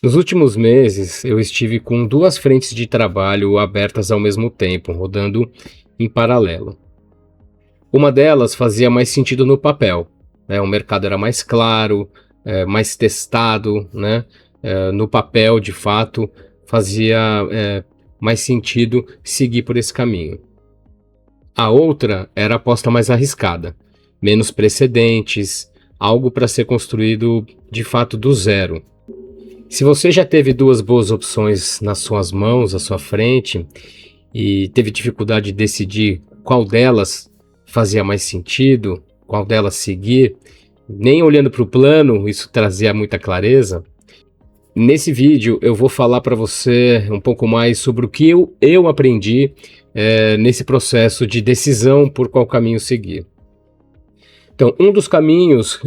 Nos últimos meses, eu estive com duas frentes de trabalho abertas ao mesmo tempo, rodando em paralelo. Uma delas fazia mais sentido no papel, né? O mercado era mais claro, mais testado, né? No papel, de fato, fazia mais sentido seguir por esse caminho. A outra era a aposta mais arriscada, menos precedentes, algo para ser construído de fato do zero. Se você já teve duas boas opções nas suas mãos, à sua frente, e teve dificuldade de decidir qual delas fazia mais sentido, qual delas seguir, nem olhando para o plano isso trazia muita clareza, nesse vídeo eu vou falar para você um pouco mais sobre o que eu aprendi nesse processo de decisão por qual caminho seguir. Então, um dos caminhos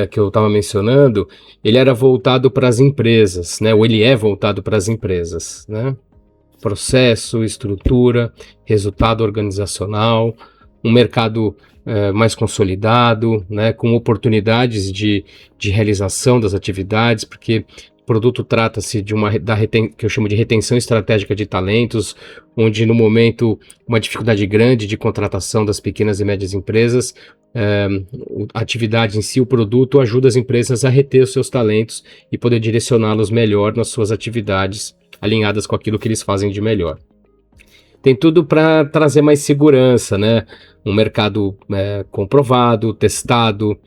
que eu estava mencionando, ele era voltado para as empresas, né? Ou ele é voltado para as empresas, né? Processo, estrutura, resultado organizacional, um mercado mais consolidado, né? Com oportunidades de realização das atividades, porque o produto trata-se de que eu chamo de retenção estratégica de talentos, onde no momento uma dificuldade grande de contratação das pequenas e médias empresas, a atividade em si, o produto, ajuda as empresas a reter os seus talentos e poder direcioná-los melhor nas suas atividades, alinhadas com aquilo que eles fazem de melhor. Tem tudo para trazer mais segurança, né? Um mercado comprovado, testado,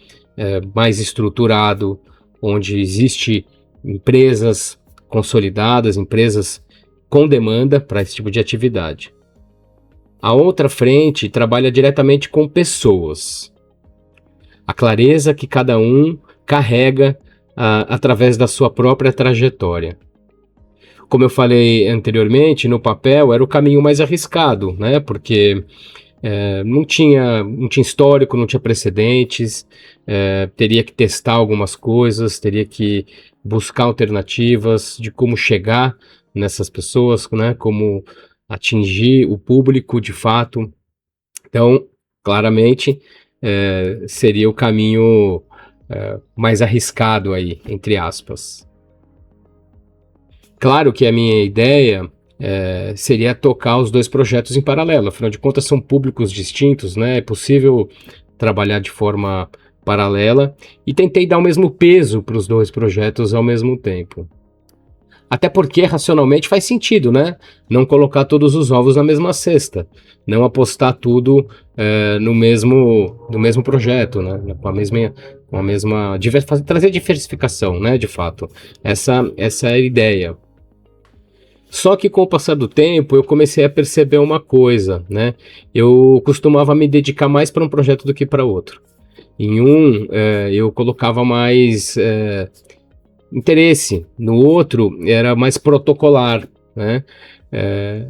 mais estruturado, onde existe empresas consolidadas, empresas com demanda para esse tipo de atividade. A outra frente trabalha diretamente com pessoas. A clareza que cada um carrega através da sua própria trajetória. Como eu falei anteriormente, no papel era o caminho mais arriscado, né? Porque não tinha histórico, não tinha precedentes, teria que testar algumas coisas, teria que buscar alternativas de como chegar nessas pessoas, né? Como atingir o público de fato. Então, claramente, seria o caminho mais arriscado aí, entre aspas. Claro que a minha ideia seria tocar os dois projetos em paralelo, afinal de contas são públicos distintos, né? É possível trabalhar de forma paralela e tentei dar o mesmo peso para os dois projetos ao mesmo tempo. Até porque racionalmente faz sentido, né? Não colocar todos os ovos na mesma cesta, não apostar tudo no mesmo projeto, né? Com a mesma trazer diversificação, né? De fato, essa é a ideia. Só que com o passar do tempo eu comecei a perceber uma coisa, né? Eu costumava me dedicar mais para um projeto do que para outro. Em um eu colocava mais interesse, no outro era mais protocolar, né?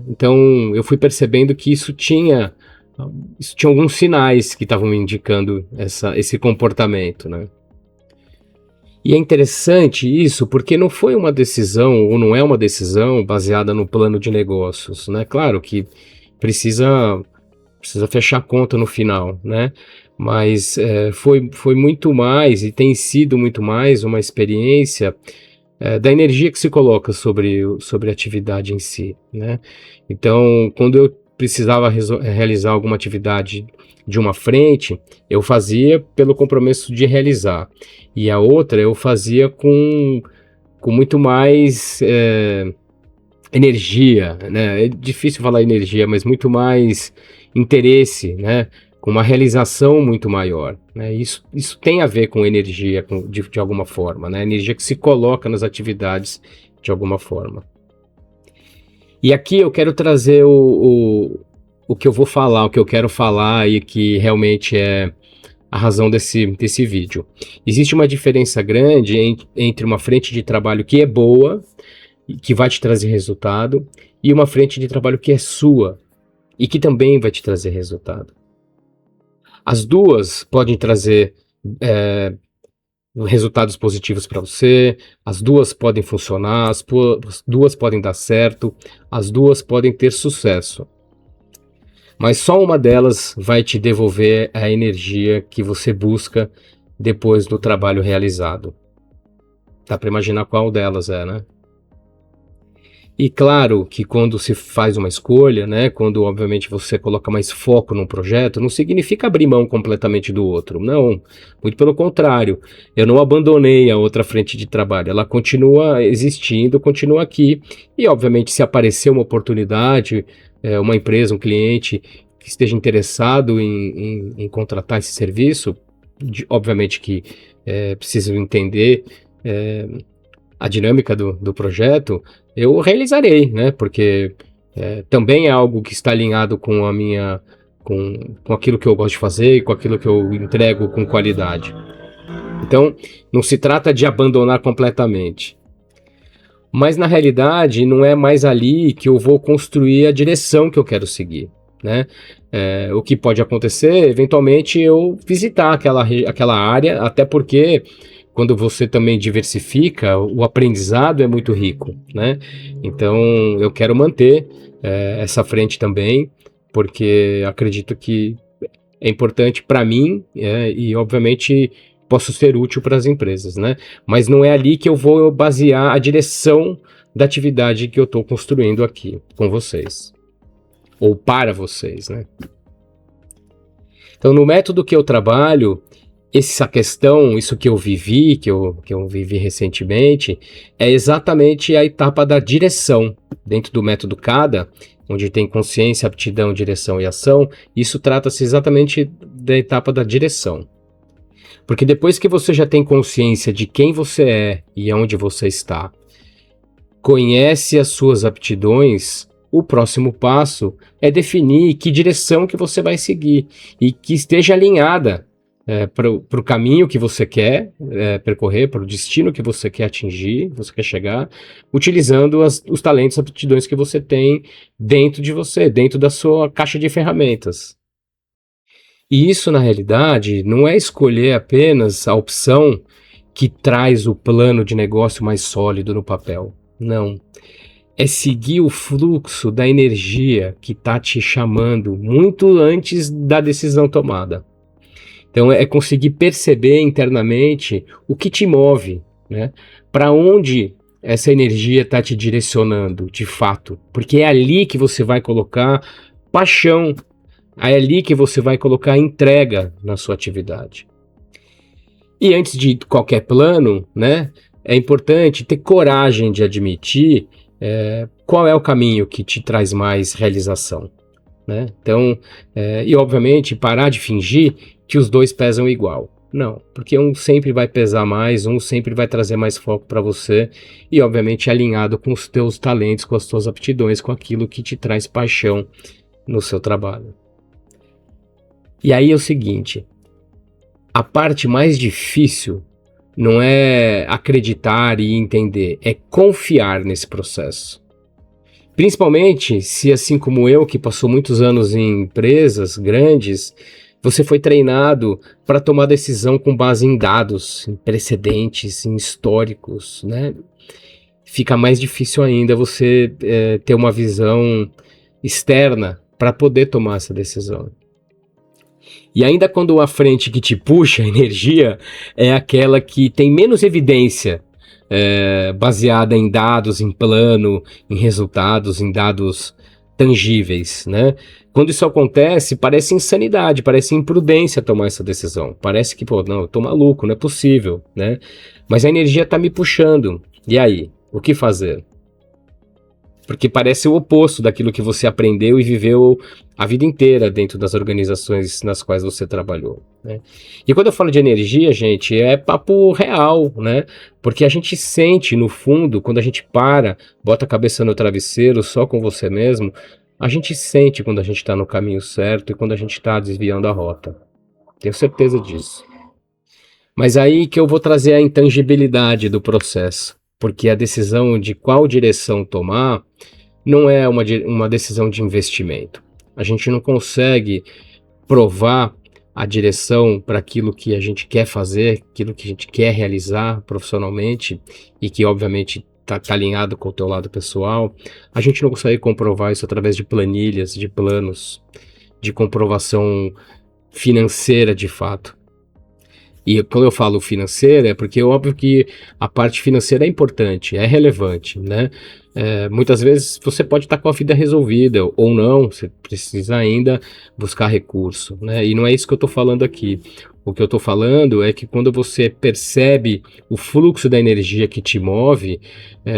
Então eu fui percebendo que isso tinha alguns sinais que estavam me indicando esse comportamento, né? E é interessante isso porque não foi uma decisão, ou não é uma decisão baseada no plano de negócios, né? Claro que precisa fechar a conta no final, né? Mas foi muito mais e tem sido muito mais uma experiência da energia que se coloca sobre a atividade em si, né? Então, quando eu precisava realizar alguma atividade de uma frente, eu fazia pelo compromisso de realizar, e a outra eu fazia com muito mais energia, né? É difícil falar energia, mas muito mais interesse, né? Com uma realização muito maior, né? Isso tem a ver com energia, de alguma forma, né? Energia que se coloca nas atividades de alguma forma. E aqui eu quero trazer o que eu vou falar, o que eu quero falar e que realmente é a razão desse vídeo. Existe uma diferença grande entre uma frente de trabalho que é boa, que vai te trazer resultado, e uma frente de trabalho que é sua e que também vai te trazer resultado. As duas podem trazer resultados positivos para você, as duas podem funcionar, as duas podem dar certo, as duas podem ter sucesso. Mas só uma delas vai te devolver a energia que você busca depois do trabalho realizado. Dá para imaginar qual delas é, né? E claro que quando se faz uma escolha, né, quando obviamente você coloca mais foco num projeto, não significa abrir mão completamente do outro. Não, muito pelo contrário. Eu não abandonei a outra frente de trabalho. Ela continua existindo, continua aqui. E obviamente se aparecer uma oportunidade, uma empresa, um cliente que esteja interessado em contratar esse serviço, obviamente que preciso entender a dinâmica do projeto, eu realizarei, né? Porque também é algo que está alinhado com a minha, com aquilo que eu gosto de fazer e com aquilo que eu entrego com qualidade. Então, não se trata de abandonar completamente. Mas na realidade, não é mais ali que eu vou construir a direção que eu quero seguir, né? O que pode acontecer, eventualmente, eu visitar aquela área, até porque quando você também diversifica, o aprendizado é muito rico, né? Então, eu quero manter essa frente também, porque acredito que é importante para mim e, obviamente, posso ser útil para as empresas, né? Mas não é ali que eu vou basear a direção da atividade que eu estou construindo aqui com vocês, ou para vocês, né? Então, no método que eu trabalho, essa questão, isso que eu vivi, que eu vivi recentemente, é exatamente a etapa da direção. Dentro do método CADA, onde tem consciência, aptidão, direção e ação, isso trata-se exatamente da etapa da direção. Porque depois que você já tem consciência de quem você é e onde você está, conhece as suas aptidões, o próximo passo é definir que direção que você vai seguir e que esteja alinhada para o caminho que você quer percorrer, para o destino que você quer atingir, você quer chegar, utilizando os talentos e aptidões que você tem dentro de você, dentro da sua caixa de ferramentas. E isso, na realidade, não é escolher apenas a opção que traz o plano de negócio mais sólido no papel. Não. É seguir o fluxo da energia que está te chamando muito antes da decisão tomada. Então, é conseguir perceber internamente o que te move, né? Para onde essa energia está te direcionando, de fato. Porque é ali que você vai colocar paixão, é ali que você vai colocar entrega na sua atividade. E antes de qualquer plano, né, é importante ter coragem de admitir qual é o caminho que te traz mais realização, né? Então, e obviamente parar de fingir que os dois pesam igual. Não, porque um sempre vai pesar mais, um sempre vai trazer mais foco para você e obviamente alinhado com os teus talentos, com as tuas aptidões, com aquilo que te traz paixão no seu trabalho. E aí é o seguinte, a parte mais difícil não é acreditar e entender, é confiar nesse processo. Principalmente se, assim como eu, que passou muitos anos em empresas grandes, você foi treinado para tomar decisão com base em dados, em precedentes, em históricos, né? Fica mais difícil ainda você ter uma visão externa para poder tomar essa decisão. E ainda quando a frente que te puxa a energia é aquela que tem menos evidência baseada em dados, em plano, em resultados, em dados tangíveis, né? Quando isso acontece, parece insanidade, parece imprudência tomar essa decisão. Parece que, pô, não, eu tô maluco, não é possível, né? Mas a energia tá me puxando. E aí? O que fazer? Porque parece o oposto daquilo que você aprendeu e viveu a vida inteira dentro das organizações nas quais você trabalhou, né? E quando eu falo de energia, gente, é papo real, né? Porque a gente sente no fundo, quando a gente para, bota a cabeça no travesseiro só com você mesmo, a gente sente quando a gente está no caminho certo e quando a gente está desviando a rota. Tenho certeza disso. Mas aí que eu vou trazer a intangibilidade do processo, porque a decisão de qual direção tomar não é uma decisão de investimento. A gente não consegue provar a direção para aquilo que a gente quer fazer, aquilo que a gente quer realizar profissionalmente e que obviamente está alinhado com o teu lado pessoal. A gente não consegue comprovar isso através de planilhas, de planos, de comprovação financeira de fato. E quando eu falo financeira, é porque é óbvio que a parte financeira é importante, é relevante, né? Muitas vezes você pode estar com a vida resolvida ou não, você precisa ainda buscar recurso, né? E não é isso que eu estou falando aqui. O que eu estou falando é que quando você percebe o fluxo da energia que te move,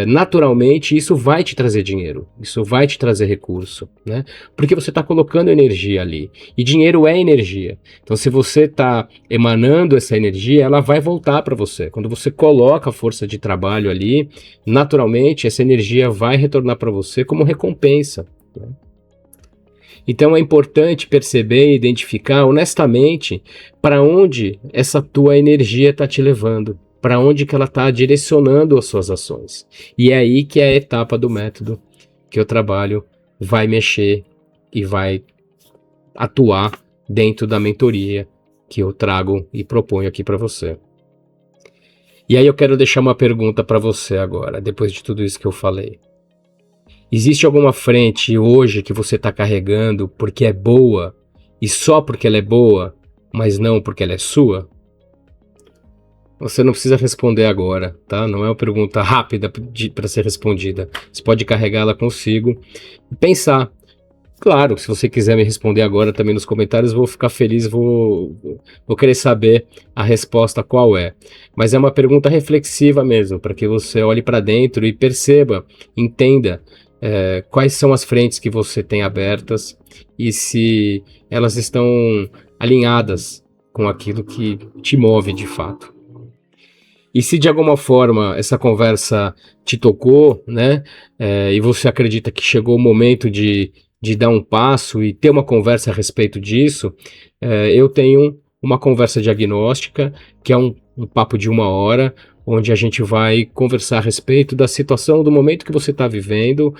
naturalmente isso vai te trazer dinheiro, isso vai te trazer recurso, né? Porque você está colocando energia ali. E dinheiro é energia. Então, se você está emanando essa energia, ela vai voltar para você. Quando você coloca a força de trabalho ali, naturalmente essa energia vai retornar para você como recompensa, né? Então é importante perceber e identificar honestamente para onde essa tua energia está te levando, para onde que ela está direcionando as suas ações. E é aí que é a etapa do método que eu trabalho vai mexer e vai atuar dentro da mentoria que eu trago e proponho aqui para você. E aí eu quero deixar uma pergunta para você agora, depois de tudo isso que eu falei. Existe alguma frente hoje que você está carregando porque é boa e só porque ela é boa, mas não porque ela é sua? Você não precisa responder agora, tá? Não é uma pergunta rápida para ser respondida. Você pode carregá-la consigo e pensar. Claro, se você quiser me responder agora também nos comentários, vou ficar feliz, vou querer saber a resposta qual é. Mas é uma pergunta reflexiva mesmo, para que você olhe para dentro e perceba, entenda quais são as frentes que você tem abertas e se elas estão alinhadas com aquilo que te move de fato. E se de alguma forma essa conversa te tocou, né, e você acredita que chegou o momento de dar um passo e ter uma conversa a respeito disso, eu tenho uma conversa diagnóstica, que é um papo de 1 hora, onde a gente vai conversar a respeito da situação, do momento que você está vivendo,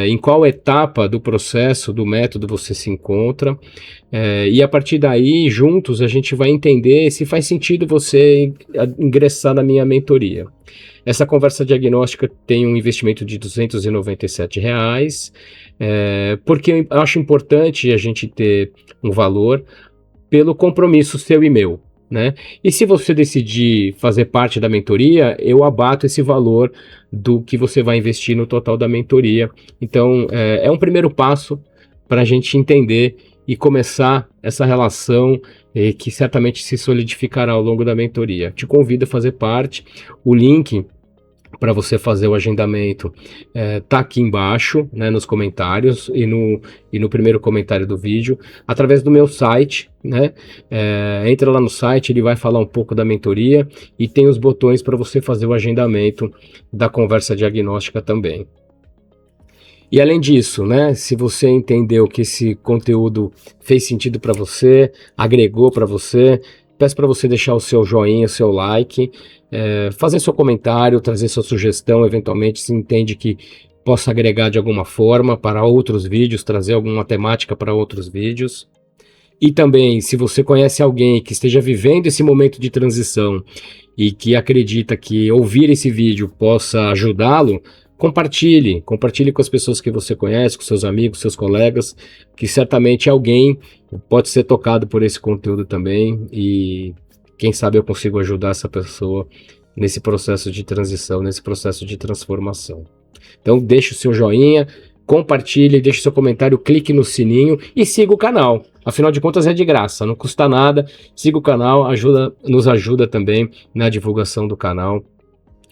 em qual etapa do processo, do método você se encontra, e a partir daí, juntos, a gente vai entender se faz sentido você ingressar na minha mentoria. Essa conversa diagnóstica tem um investimento de R$297, porque eu acho importante a gente ter um valor pelo compromisso seu e meu, né? E se você decidir fazer parte da mentoria, eu abato esse valor do que você vai investir no total da mentoria. Então, é um primeiro passo para a gente entender e começar essa relação que certamente se solidificará ao longo da mentoria. Te convido a fazer parte. O link para você fazer o agendamento tá aqui embaixo, né, nos comentários e no primeiro comentário do vídeo, através do meu site, né? Entra lá no site, ele vai falar um pouco da mentoria e tem os botões para você fazer o agendamento da conversa diagnóstica também. E além disso, né, se você entendeu que esse conteúdo fez sentido para você, agregou para você, peço para você deixar o seu joinha, o seu like, fazer seu comentário, trazer sua sugestão, eventualmente se entende que possa agregar de alguma forma para outros vídeos, trazer alguma temática para outros vídeos. E também, se você conhece alguém que esteja vivendo esse momento de transição e que acredita que ouvir esse vídeo possa ajudá-lo, compartilhe com as pessoas que você conhece, com seus amigos, seus colegas, que certamente alguém pode ser tocado por esse conteúdo também e quem sabe eu consigo ajudar essa pessoa nesse processo de transição, nesse processo de transformação. Então deixe o seu joinha, compartilhe, deixe seu comentário, clique no sininho e siga o canal. Afinal de contas é de graça, não custa nada. Siga o canal, nos ajuda também na divulgação do canal,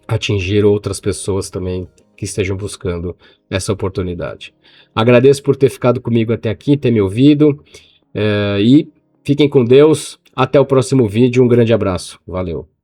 atingir outras pessoas também que estejam buscando essa oportunidade. Agradeço por ter ficado comigo até aqui, ter me ouvido, e fiquem com Deus. Até o próximo vídeo. Um grande abraço. Valeu.